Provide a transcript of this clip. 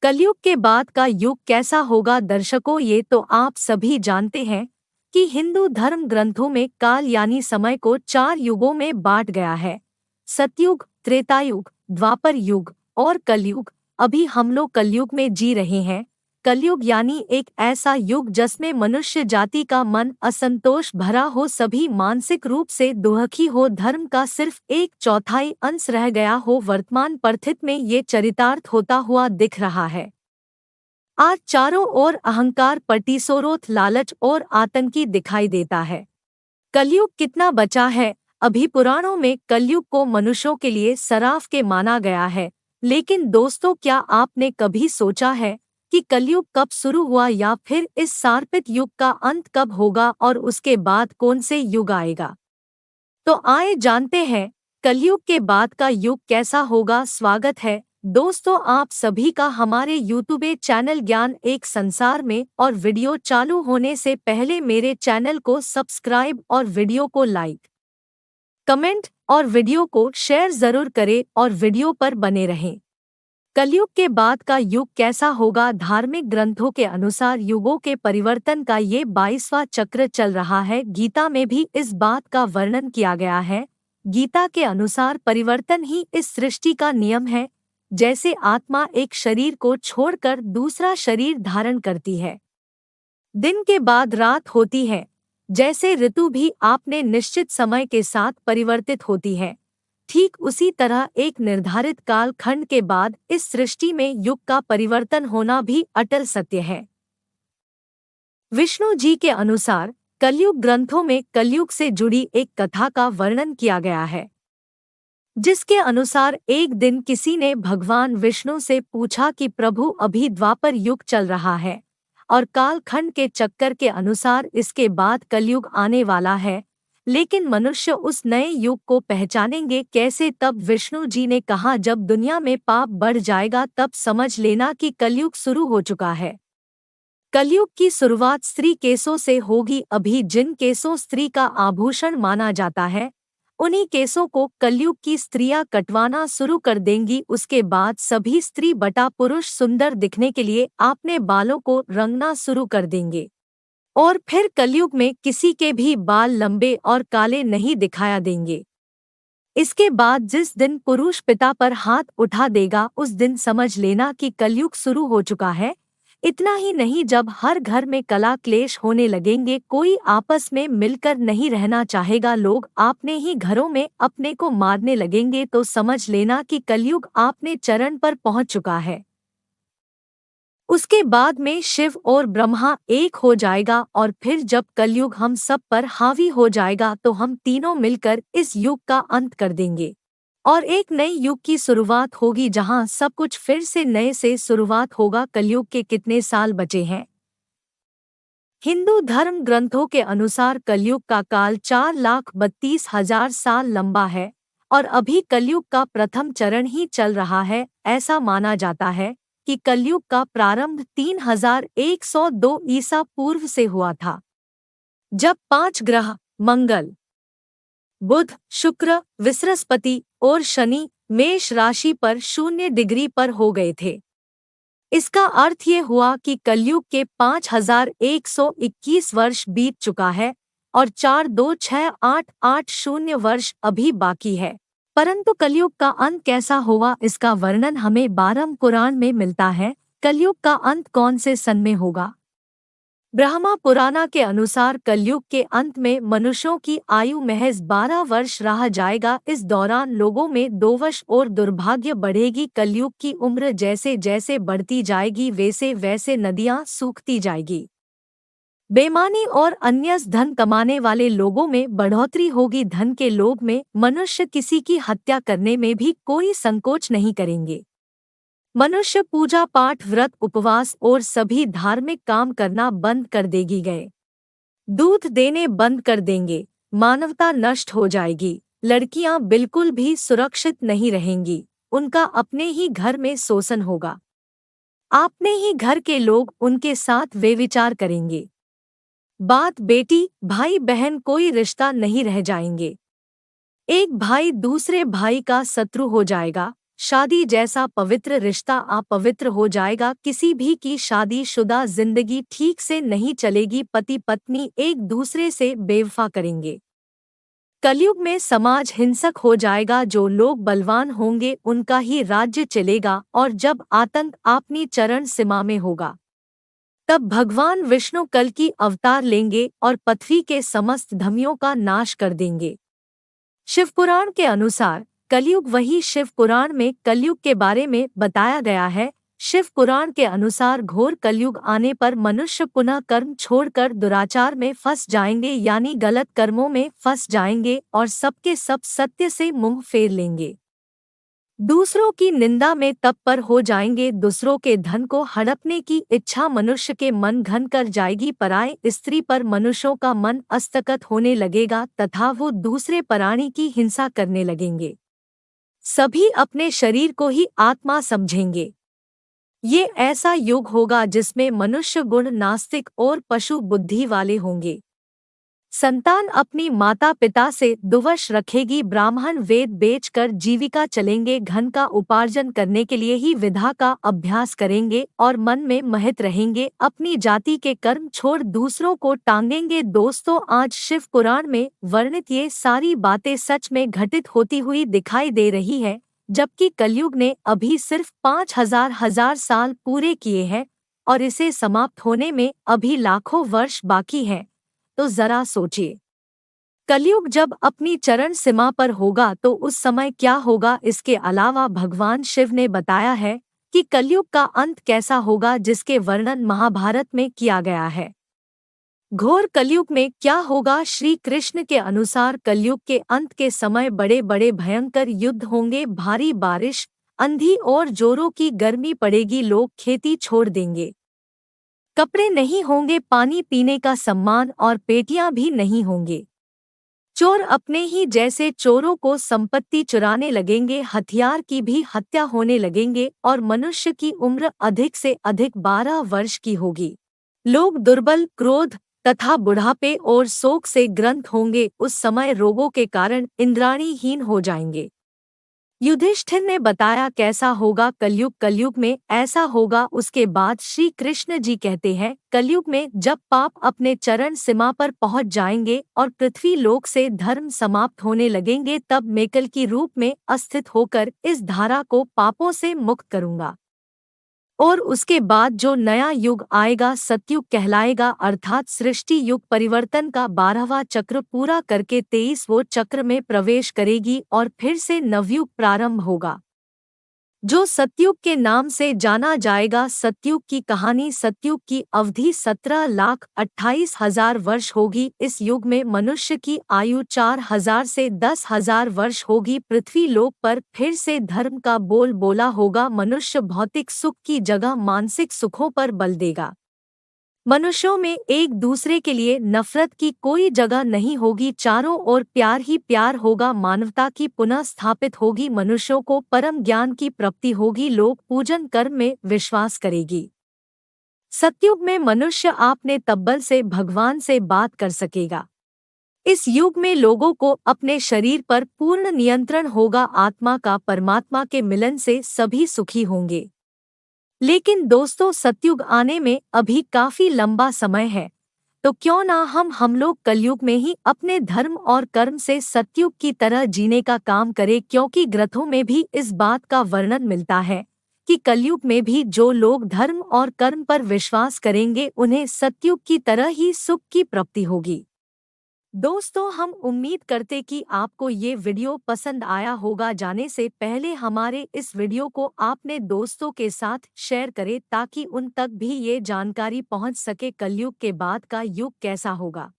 कलयुग के बाद का युग कैसा होगा दर्शकों, ये तो आप सभी जानते हैं कि हिंदू धर्म ग्रंथों में काल यानी समय को 4 युगों में बांट गया है। सतयुग, त्रेतायुग, द्वापर युग और कलयुग। अभी हम लोग कलयुग में जी रहे हैं। कलयुग यानी एक ऐसा युग जिसमें मनुष्य जाति का मन असंतोष भरा हो, सभी मानसिक रूप से दुखी हो, धर्म का सिर्फ 1/4 अंश रह गया हो। वर्तमान परिस्थिति में ये चरितार्थ होता हुआ दिख रहा है। आज चारों ओर अहंकार, प्रतिशोरोथ, लालच और आतंकी दिखाई देता है। कलयुग कितना बचा है? अभी पुराणों में कलयुग को मनुष्यों के लिए सराफ के माना गया है। लेकिन दोस्तों, क्या आपने कभी सोचा है कि कलयुग कब शुरू हुआ या फिर इस सार्पित युग का अंत कब होगा और उसके बाद कौन से युग आएगा? तो आइए जानते हैं कलयुग के बाद का युग कैसा होगा। स्वागत है दोस्तों आप सभी का हमारे यूट्यूब चैनल ज्ञान एक संसार में। और वीडियो चालू होने से पहले मेरे चैनल को सब्सक्राइब और वीडियो को लाइक, कमेंट और वीडियो को शेयर जरूर करें और वीडियो पर बने रहें। कलयुग के बाद का युग कैसा होगा? धार्मिक ग्रंथों के अनुसार युगों के परिवर्तन का ये 22वां चक्र चल रहा है। गीता में भी इस बात का वर्णन किया गया है। गीता के अनुसार परिवर्तन ही इस सृष्टि का नियम है। जैसे आत्मा एक शरीर को छोड़कर दूसरा शरीर धारण करती है, दिन के बाद रात होती है, जैसे ऋतु भी आपने निश्चित समय के साथ परिवर्तित होती है, ठीक उसी तरह एक निर्धारित काल खंड के बाद इस सृष्टि में युग का परिवर्तन होना भी अटल सत्य है। विष्णु जी के अनुसार कलयुग ग्रंथों में कलयुग से जुड़ी एक कथा का वर्णन किया गया है, जिसके अनुसार एक दिन किसी ने भगवान विष्णु से पूछा कि प्रभु, अभी द्वापर युग चल रहा है और कालखंड के चक्कर के अनुसार इसके बाद कलयुग आने वाला है, लेकिन मनुष्य उस नए युग को पहचानेंगे कैसे? तब विष्णु जी ने कहा, जब दुनिया में पाप बढ़ जाएगा तब समझ लेना कि कलयुग शुरू हो चुका है। कलयुग की शुरुआत स्त्री केसों से होगी। अभी जिन केसों स्त्री का आभूषण माना जाता है, उन्हीं केसों को कलयुग की स्त्रियां कटवाना शुरू कर देंगी। उसके बाद सभी स्त्री बटा पुरुष सुंदर दिखने के लिए अपने बालों को रंगना शुरू कर देंगे और फिर कलयुग में किसी के भी बाल लंबे और काले नहीं दिखाया देंगे। इसके बाद जिस दिन पुरुष पिता पर हाथ उठा देगा उस दिन समझ लेना कि कलयुग शुरू हो चुका है। इतना ही नहीं, जब हर घर में कला क्लेश होने लगेंगे, कोई आपस में मिलकर नहीं रहना चाहेगा, लोग अपने ही घरों में अपने को मारने लगेंगे, तो समझ लेना कि कलयुग आपने चरण पर पहुंच चुका है। उसके बाद में शिव और ब्रह्मा एक हो जाएगा और फिर जब कलयुग हम सब पर हावी हो जाएगा तो हम तीनों मिलकर इस युग का अंत कर देंगे और एक नए युग की शुरुआत होगी, जहां सब कुछ फिर से नए से शुरुआत होगा। कलयुग के कितने साल बचे हैं? हिंदू धर्म ग्रंथों के अनुसार कलयुग का काल 4,32,000 साल लंबा है और अभी कलयुग का प्रथम चरण ही चल रहा है। ऐसा माना जाता है कि कलयुग का प्रारंभ 3102 ईसा पूर्व से हुआ था, जब 5 ग्रह मंगल, बुध, शुक्र, बृहस्पति और शनि मेष राशि पर 0 डिग्री पर हो गए थे। इसका अर्थ ये हुआ कि कलयुग के 5121 वर्ष बीत चुका है और 426,880 वर्ष अभी बाकी है। परंतु कलयुग का अंत कैसा होगा, इसका वर्णन हमें 12वें पुराण में मिलता है। कलयुग का अंत कौन से सन में होगा? ब्रह्मा पुराना के अनुसार कलयुग के अंत में मनुष्यों की आयु महज 12 वर्ष रह जाएगा। इस दौरान लोगों में दोष और दुर्भाग्य बढ़ेगी। कलयुग की उम्र जैसे जैसे बढ़ती जाएगी वैसे वैसे नदियां सूखती जाएगी। बेईमानी और अन्य धन कमाने वाले लोगों में बढ़ोतरी होगी। धन के लोभ में मनुष्य किसी की हत्या करने में भी कोई संकोच नहीं करेंगे। मनुष्य पूजा पाठ, व्रत, उपवास और सभी धार्मिक काम करना बंद कर देगी गए। दूध देने बंद कर देंगे। मानवता नष्ट हो जाएगी। लड़कियां बिल्कुल भी सुरक्षित नहीं रहेंगी। उनका अपने ही घर में शोषण होगा। अपने ही घर के लोग उनके साथ व्यभिचार करेंगे। बात बेटी भाई बहन कोई रिश्ता नहीं रह जाएंगे। एक भाई दूसरे भाई का शत्रु हो जाएगा। शादी जैसा पवित्र रिश्ता अपवित्र हो जाएगा। किसी भी की शादीशुदा जिंदगी ठीक से नहीं चलेगी। पति पत्नी एक दूसरे से बेवफा करेंगे। कलयुग में समाज हिंसक हो जाएगा। जो लोग बलवान होंगे उनका ही राज्य चलेगा, और जब आतंक अपनी चरण सीमा में होगा तब भगवान विष्णु कल की अवतार लेंगे और पृथ्वी के समस्त धर्मियों का नाश कर देंगे। शिवपुराण के अनुसार कलयुग वही शिव पुराण में कलयुग के बारे में बताया गया है। शिव पुराण के अनुसार घोर कलयुग आने पर मनुष्य पुनः कर्म छोड़कर दुराचार में फंस जाएंगे, यानी गलत कर्मों में फंस जाएंगे और सबके सब सत्य से मुंह फेर लेंगे। दूसरों की निंदा में तत्पर हो जाएंगे। दूसरों के धन को हड़पने की इच्छा मनुष्य के मन घन कर जाएगी। पराये स्त्री पर मनुष्यों का मन अस्तगत होने लगेगा तथा वो दूसरे प्राणी की हिंसा करने लगेंगे। सभी अपने शरीर को ही आत्मा समझेंगे। ये ऐसा युग होगा जिसमें मनुष्य गुण नास्तिक और पशु बुद्धि वाले होंगे। संतान अपनी माता पिता से दुवश रखेगी। ब्राह्मण वेद बेचकर जीविका चलेंगे। धन का उपार्जन करने के लिए ही विधा का अभ्यास करेंगे और मन में महित रहेंगे। अपनी जाति के कर्म छोड़ दूसरों को टांगेंगे। दोस्तों, आज शिव पुराण में वर्णित ये सारी बातें सच में घटित होती हुई दिखाई दे रही है, जबकि कलयुग ने अभी सिर्फ 5000 साल पूरे किए हैं और इसे समाप्त होने में अभी लाखों वर्ष बाकी हैं। तो जरा सोचिए, कलयुग जब अपनी चरण सीमा पर होगा तो उस समय क्या होगा। इसके अलावा भगवान शिव ने बताया है कि कलयुग का अंत कैसा होगा, जिसके वर्णन महाभारत में किया गया है। घोर कलयुग में क्या होगा। श्री कृष्ण के अनुसार कलयुग के अंत के समय बड़े बड़े भयंकर युद्ध होंगे। भारी बारिश, अंधी और जोरों की गर्मी पड़ेगी। लोग खेती छोड़ देंगे। कपड़े नहीं होंगे, पानी पीने का सम्मान और पेटियां भी नहीं होंगे। चोर अपने ही जैसे चोरों को संपत्ति चुराने लगेंगे। हथियार की भी हत्या होने लगेंगे और मनुष्य की उम्र अधिक से अधिक 12 वर्ष की होगी। लोग दुर्बल, क्रोध तथा बुढ़ापे और शोक से ग्रस्त होंगे। उस समय रोगों के कारण इंद्राणीहीन हो जाएंगे। युधिष्ठिर ने बताया कैसा होगा कलयुग। कलयुग में ऐसा होगा। उसके बाद श्री कृष्ण जी कहते हैं, कलयुग में जब पाप अपने चरण सीमा पर पहुंच जाएंगे और पृथ्वी लोक से धर्म समाप्त होने लगेंगे, तब मैं कल की रूप में अस्तित्व होकर इस धारा को पापों से मुक्त करूंगा। और उसके बाद जो नया युग आएगा सतयुग कहलाएगा, अर्थात सृष्टि युग परिवर्तन का 12वां चक्र पूरा करके 23वें चक्र में प्रवेश करेगी और फिर से नवयुग प्रारंभ होगा, जो सतयुग के नाम से जाना जाएगा। सतयुग की कहानी। सतयुग की अवधि 17,28,000 वर्ष होगी। इस युग में मनुष्य की आयु 4,000 से 10,000 वर्ष होगी। पृथ्वी लोक पर फिर से धर्म का बोल बोला होगा। मनुष्य भौतिक सुख की जगह मानसिक सुखों पर बल देगा। मनुष्यों में एक दूसरे के लिए नफरत की कोई जगह नहीं होगी। चारों ओर प्यार ही प्यार होगा। मानवता की पुनः स्थापित होगी। मनुष्यों को परम ज्ञान की प्राप्ति होगी। लोग पूजन कर्म में विश्वास करेगी। सतयुग में मनुष्य अपने तब्बल से भगवान से बात कर सकेगा। इस युग में लोगों को अपने शरीर पर पूर्ण नियंत्रण होगा। आत्मा का परमात्मा के मिलन से सभी सुखी होंगे। लेकिन दोस्तों, सतयुग आने में अभी काफी लंबा समय है, तो क्यों ना हम लोग कलयुग में ही अपने धर्म और कर्म से सतयुग की तरह जीने का काम करें। क्योंकि ग्रंथों में भी इस बात का वर्णन मिलता है कि कलयुग में भी जो लोग धर्म और कर्म पर विश्वास करेंगे उन्हें सतयुग की तरह ही सुख की प्राप्ति होगी। दोस्तों, हम उम्मीद करते कि आपको ये वीडियो पसंद आया होगा। जाने से पहले हमारे इस वीडियो को आपने दोस्तों के साथ शेयर करें ताकि उन तक भी ये जानकारी पहुंच सके कलयुग के बाद का युग कैसा होगा।